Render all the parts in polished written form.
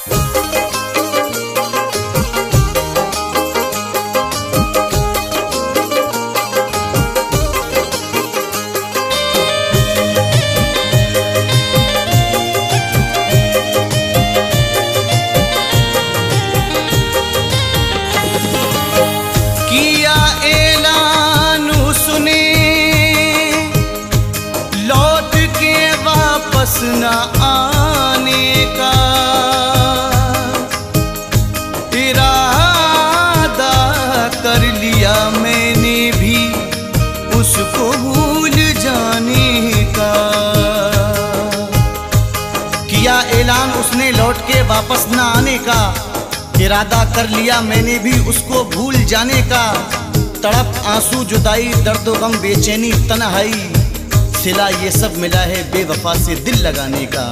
किया ऐलान उसने लौट के वापस न आने का, इरादा कर लिया मैंने भी उसको भूल जाने का। किया ऐलान उसने लौट के वापस न आने का, इरादा कर लिया मैंने भी उसको भूल जाने का। तड़प आंसू जुदाई दर्द गम बेचैनी तन्हाई, सिला ये सब मिला है बेवफा से दिल लगाने का।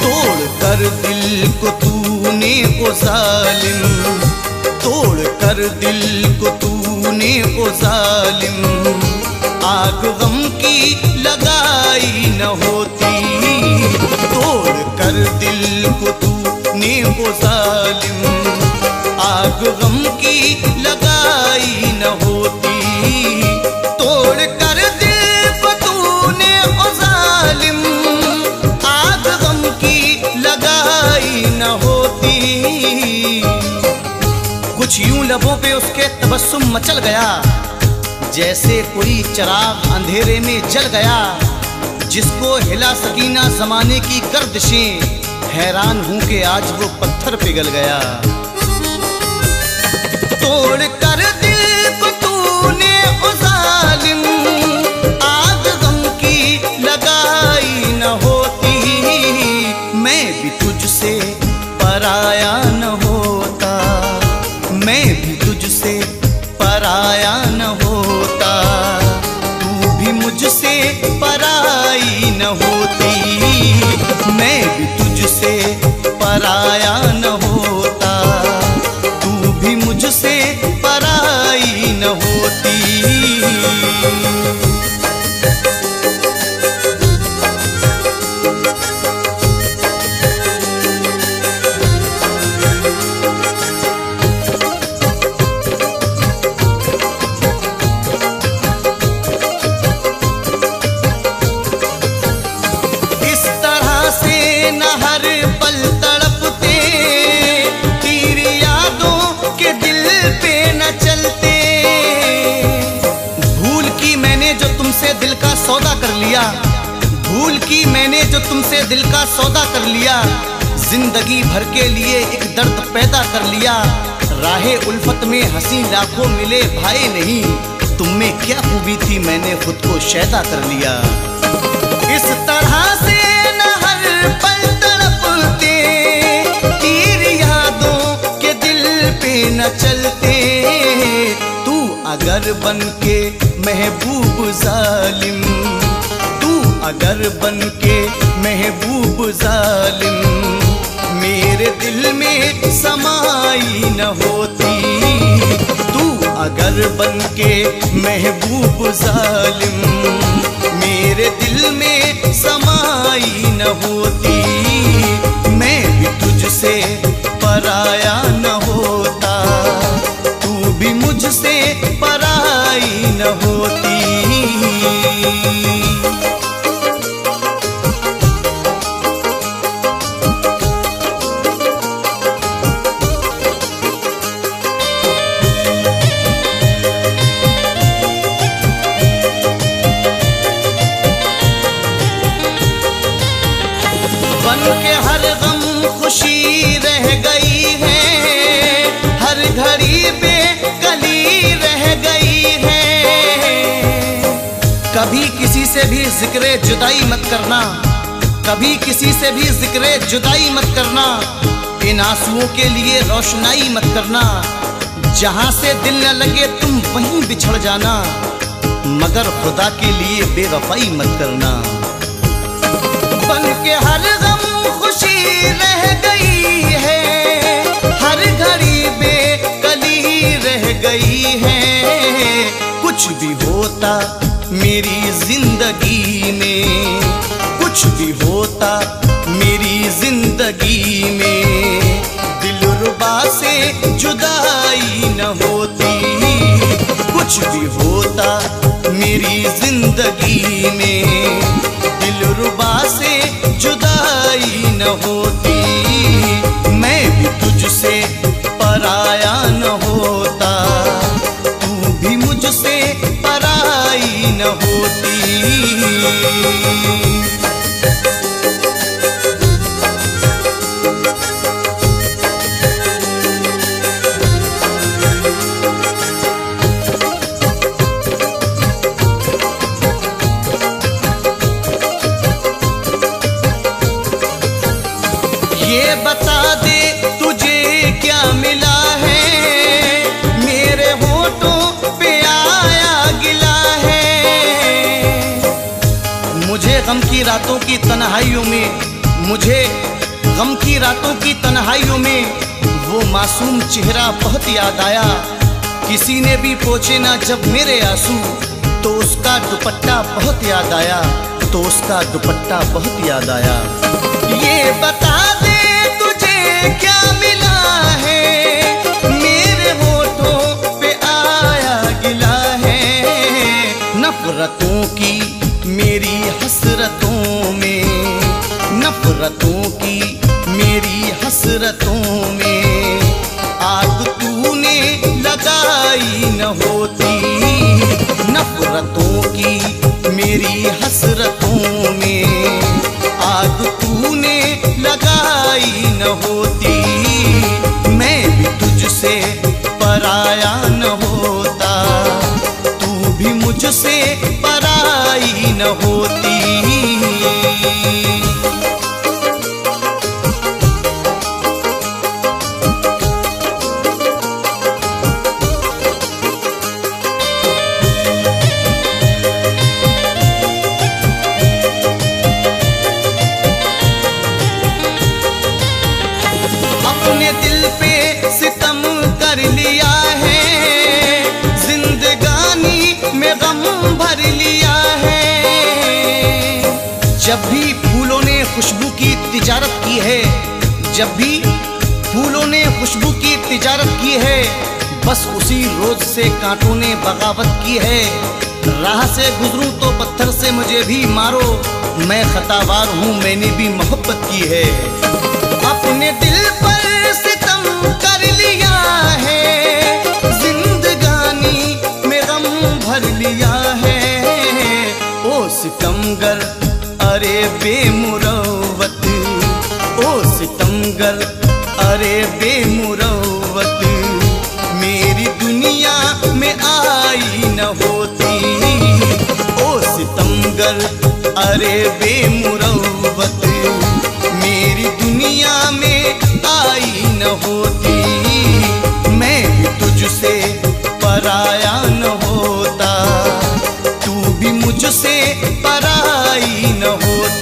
तोड़ कर दिल को तूने ओ जालिम, तोड़ कर दिल को तूने ओ जालिम, आग गम की लगाई न होती। तोड़ कर दिल को तूने ओ जालिम, आग गम की लगाई न होती। तोड़ कर दिल को तूने ओ जालिम, आग गम की लगाई न होती। कुछ यूं लबों पे उसके तबस्सुम मचल गया, जैसे कोई चिराग अंधेरे में जल गया, जिसको हिला सकीना जमाने की गर्दिशें। हैरान हूं कि आज वो पत्थर पिघल गया। तोड़ कर दिल को तूने ओ जालिम, आग गम की लगाई न होती। मैं भी तुझसे पराया न होता, मैं भी तुझसे पराया न होता, तू भी मुझसे पराई न होती। मैं भी तुझसे पराया न होता, तू भी मुझसे पराई न होती। दिल का सौदा कर लिया, भूल की मैंने जो तुमसे दिल का सौदा कर लिया। जिंदगी भर के लिए एक दर्द पैदा कर लिया, राहे उल्फत में हंसी लाखों मिले भाई नहीं, तुम में क्या खूबी थी मैंने खुद को शैदा कर लिया। इस तरह से न हर पल तड़पते, तीर यादों के दिल पे न चलते। तू अगर बन के महबूब जालिम, तू अगर बन के महबूब जालिम, मेरे दिल में समाई न होती। तू अगर बन के महबूब जालिम, मेरे दिल में समाई न होती। मैं भी तुझसे पराया न होता, तू भी मुझसे पराई न होती। बन के हर गम खुशी रह गई है, हर घड़ी बेकली रह गई है। कभी किसी से भी जिक्रे जुदाई मत करना, कभी किसी से भी जिक्रे जुदाई मत करना। इन आंसुओं के लिए रोशनाई मत करना, जहां से दिल न लगे तुम वहीं बिछड़ जाना। मगर खुदा के लिए बेवफाई मत करना। बन के हर गम खुशी रह गई है, हर घड़ी बेकली रह गई है। कुछ भी होता मेरी जिंदगी में, कुछ भी होता मेरी जिंदगी में, दिलरुबा से जुदाई न होती। कुछ भी होता मेरी जिंदगी में, दिलरुबा से जुदाई न होती। मैं भी तुझसे पराया न होता, तू भी मुझसे पराई न होती। ये बता दे तुझे क्या मिला है, मेरे होठों पे आया गिला है। मुझे गम की रातों की तन्हाइयों में, मुझे गम की रातों की तन्हाइयों में वो मासूम चेहरा बहुत याद आया। किसी ने भी पोंछे ना जब मेरे आंसू, तो उसका दुपट्टा बहुत याद आया, तो उसका दुपट्टा बहुत याद आया। ये बता दे तुझे क्या मिला है, मेरे होठों पे आया गिला है। नफरतों की मेरी हसरतों में, नफरतों की मेरी हसरतों में आग तूने लगाई न होती। नफरतों की मेरी हसरतों में आग तूने लगाई न होती। मैं भी तुझसे पराया न होता, तू भी मुझसे पराई न होती। अपने दिल पे सितम कर लिया है, जिंदगानी में गम भर लिया है। जब भी फूलों ने खुशबू की तिजारत की है, जब भी फूलों ने खुशबू की तिजारत की है, बस उसी रोज से कांटों ने बगावत की है। राह से गुजरूं तो पत्थर से मुझे भी मारो, मैं खतावार हूँ, मैंने भी मोहब्बत की है। अपने दिल पर सितम कर लिया है, जिंदगानी में गम भर लिया है। ओ सितमगर अरे बेमुरवत, ओ सितमगर अरे बेमुरवत, मेरी दुनिया में आई न होती। ओ सितमगर अरे बेमुरवत, मेरी दुनिया में आई न होती। मैं भी तुझसे पराया न होता, तू भी मुझसे पराई न होती।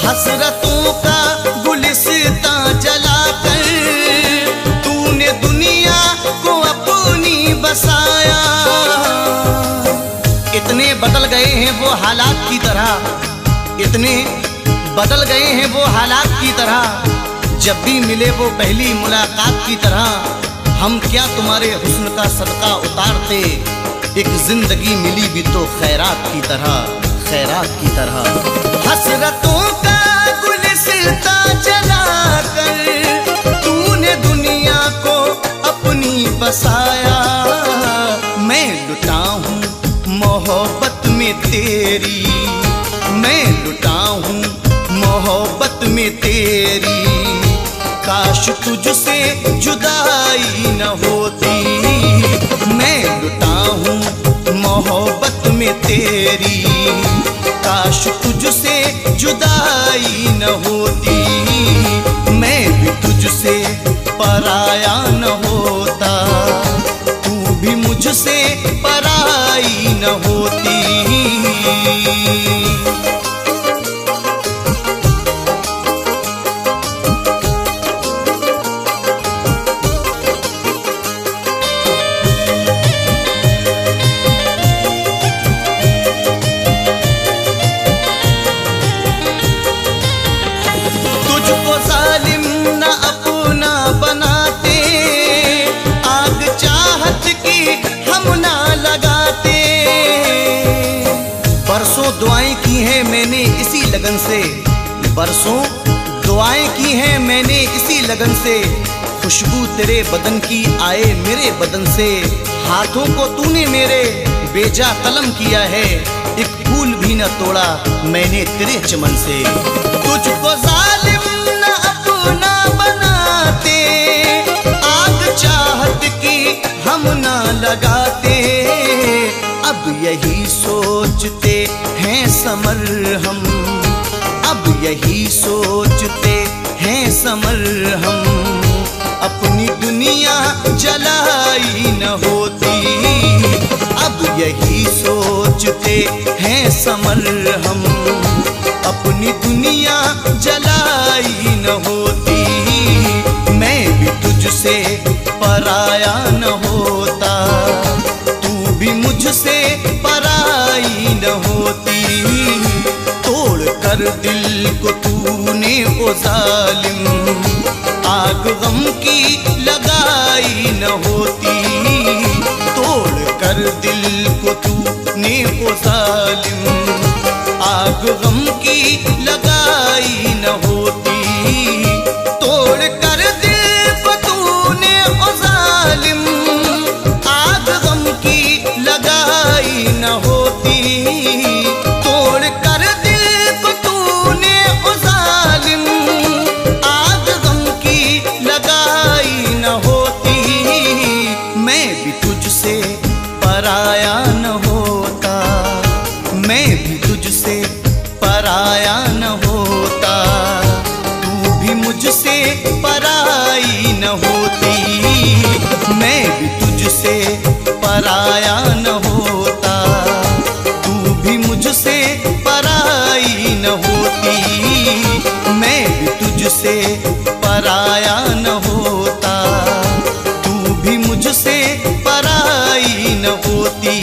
हसरतों का गुलिस्तां जलाकर तूने दुनिया को अपनी बसाया। इतने बदल गए हैं वो हालात की तरह, इतने बदल गए हैं वो हालात की तरह। जब भी मिले वो पहली मुलाकात की तरह। हम क्या तुम्हारे हुस्न का सदका उतारते, एक जिंदगी मिली भी तो खैरात की तरह, खैरात की तरह। हसरतों का गुलिस्तां जलाकर तूने दुनिया को अपनी बसाया। मैं लुटा हूँ मोहब्बत में तेरी, मैं लुटा हूँ मोहब्बत में तेरी। काश तुझसे जुदाई न होती। मैं लुटा हूँ मोहब्बत में तेरी, काश तुझसे जुदाई न होती। मैं भी तुझसे पराया न होता, तू भी मुझसे पराया पराई न होती। तुझको जालिम न अपना बनाते, आग चाहत की हम ना लगाते। बरसों दुआएं की हैं मैंने इसी लगन से, बरसों दुआएं की हैं मैंने इसी लगन से। खुशबू तेरे बदन की आए मेरे बदन से। हाथों को तूने मेरे बेजा कलम किया है, एक फूल भी न तोड़ा मैंने तेरे चमन से। तुझको जालिम न अपना बनाते, आग चाहत की हम ना लगाते। अब यही सोचते हैं समर हम, अब यही सोचते हैं समर हम। अपनी दुनिया जलाई न होती, अब यही सोचते हैं समर हम। अपनी दुनिया जलाई न होती, मैं भी तुझसे पराया न होता, तू भी मुझसे पराई न होती। तोड़ कर दिल को तूने ओ जालिम, आग गम की लगाई न होती। तोड़ कर दिल को तूने ओ जालिम, आग गम की लगाई न होती। तोड़ कर दिल को तूने ओ जालिम, आग गम की लगाई न होती। तोड़ कर दिल को तूने ओ जालिम, आग गम की लगाई न होती। मैं भी तुझसे पराया न होता, मैं भी तुझसे पराया न होता, तू भी मुझसे पराई न होती। मैं भी तुझसे पराया न होता, तू भी मुझसे पराई न होती। मैं भी तुझसे पराया न होता, तू भी मुझसे पराई न होती।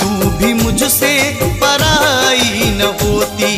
तू भी मुझसे पराई न होती।